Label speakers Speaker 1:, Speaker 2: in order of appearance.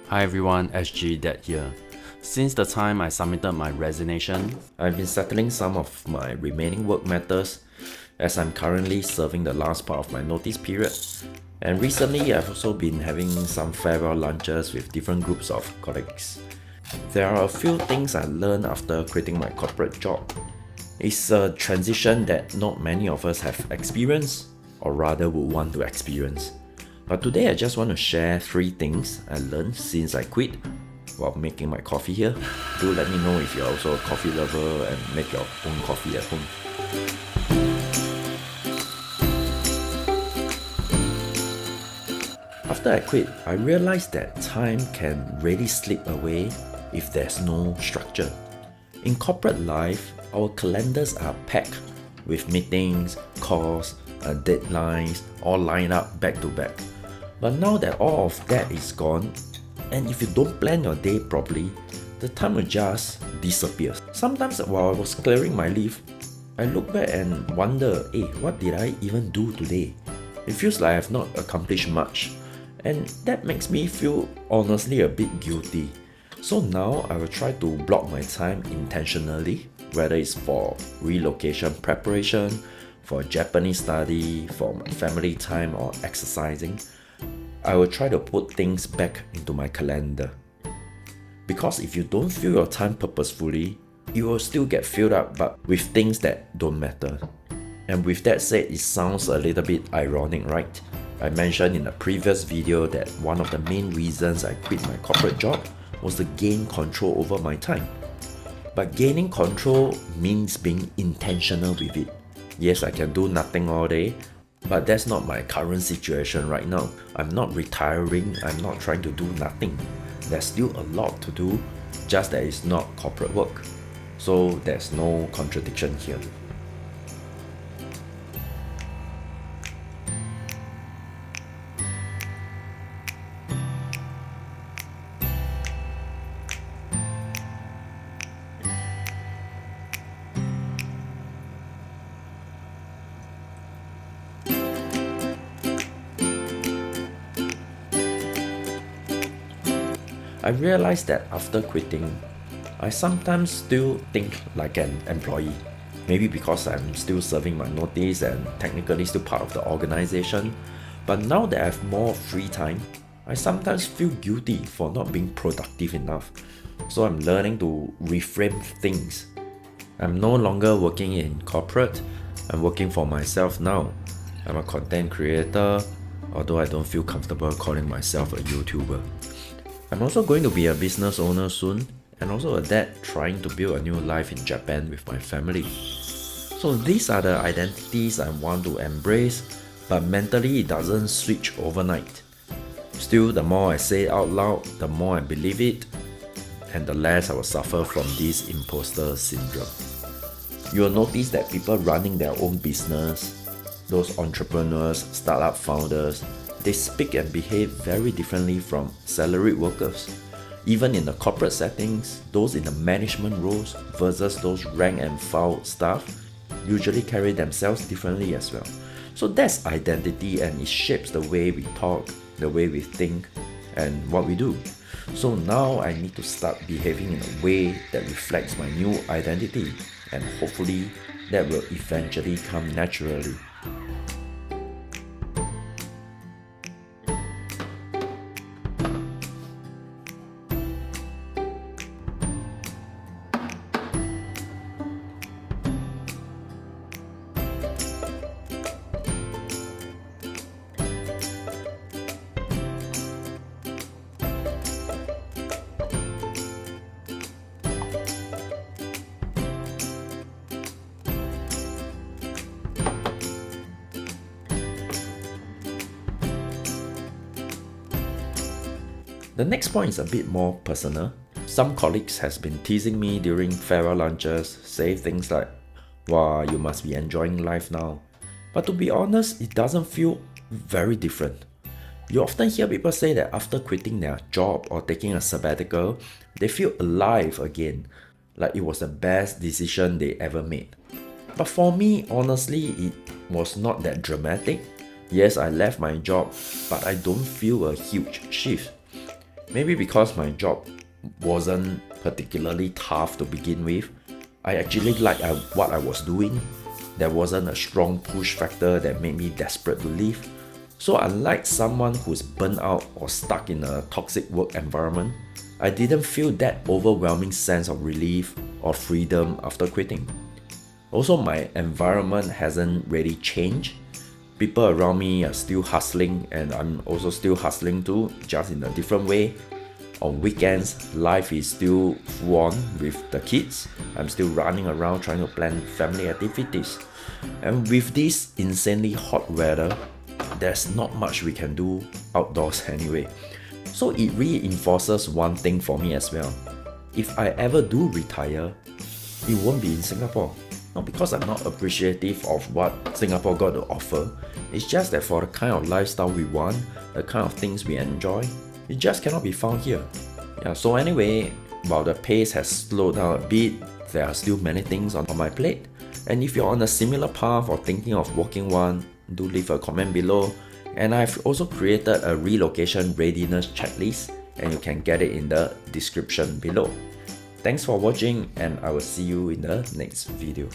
Speaker 1: Hi everyone, SG Dad here. Since the time I submitted my resignation, I've been settling some of my remaining work matters as I'm currently serving the last part of my notice period. And recently I've also been having some farewell lunches with different groups of colleagues. There are a few things I learned after quitting my corporate job. It's a transition that not many of us have experienced, or rather would want to experience. But today I just want to share 3 things I learned since I quit while making my coffee here. Do let me know if you're also a coffee lover and make your own coffee at home. After I quit, I realized that time can really slip away if there's no structure. In corporate life, our calendars are packed with meetings, calls, deadlines, all lined up back to back. But now that all of that is gone, and if you don't plan your day properly, the time will just disappear. Sometimes while I was clearing my leave, I look back and wonder, what did I even do today? It feels like I have not accomplished much, and that makes me feel honestly a bit guilty. So now I will try to block my time intentionally, whether it's for relocation preparation, for Japanese study, for my family time or exercising. I will try to put things back into my calendar. Because if you don't fill your time purposefully, you will still get filled up but with things that don't matter. And with that said, it sounds a little bit ironic, right? I mentioned in a previous video that one of the main reasons I quit my corporate job was to gain control over my time. But gaining control means being intentional with it. Yes, I can do nothing all day, but that's not my current situation right now. I'm not retiring, I'm not trying to do nothing. There's still a lot to do, just that it's not corporate work. So there's no contradiction here. I realized that after quitting, I sometimes still think like an employee. Maybe because I'm still serving my notice and technically still part of the organization. But now that I have more free time, I sometimes feel guilty for not being productive enough. So I'm learning to reframe things. I'm no longer working in corporate, I'm working for myself now. I'm a content creator, although I don't feel comfortable calling myself a YouTuber. I'm also going to be a business owner soon, and also a dad trying to build a new life in Japan with my family. So these are the identities I want to embrace, but mentally it doesn't switch overnight. Still, the more I say it out loud, the more I believe it, and the less I will suffer from this imposter syndrome. You will notice that people running their own business, those entrepreneurs, startup founders, they speak and behave very differently from salaried workers. Even in the corporate settings, those in the management roles versus those rank and file staff usually carry themselves differently as well. So that's identity, and it shapes the way we talk, the way we think, and what we do. So now I need to start behaving in a way that reflects my new identity, and hopefully that will eventually come naturally. The next point is a bit more personal. Some colleagues has been teasing me during farewell lunches, say things like, "Wow, you must be enjoying life now." But to be honest, it doesn't feel very different. You often hear people say that after quitting their job or taking a sabbatical, they feel alive again, like it was the best decision they ever made. But for me, honestly, it was not that dramatic. Yes, I left my job, but I don't feel a huge shift. Maybe because my job wasn't particularly tough to begin with, I actually liked what I was doing. There wasn't a strong push factor that made me desperate to leave. So unlike someone who's burnt out or stuck in a toxic work environment, I didn't feel that overwhelming sense of relief or freedom after quitting. Also, my environment hasn't really changed. People around me are still hustling, and I'm also still hustling too, just in a different way. On weekends, life is still full on with the kids. I'm still running around trying to plan family activities. And with this insanely hot weather, there's not much we can do outdoors anyway. So it reinforces one thing for me as well. If I ever do retire, it won't be in Singapore. Not because I'm not appreciative of what Singapore got to offer. It's just that for the kind of lifestyle we want, the kind of things we enjoy, it just cannot be found here. Yeah, so anyway, while the pace has slowed down a bit, there are still many things on my plate. And if you're on a similar path or thinking of walking one, do leave a comment below. And I've also created a relocation readiness checklist, and you can get it in the description below. Thanks for watching, and I will see you in the next video.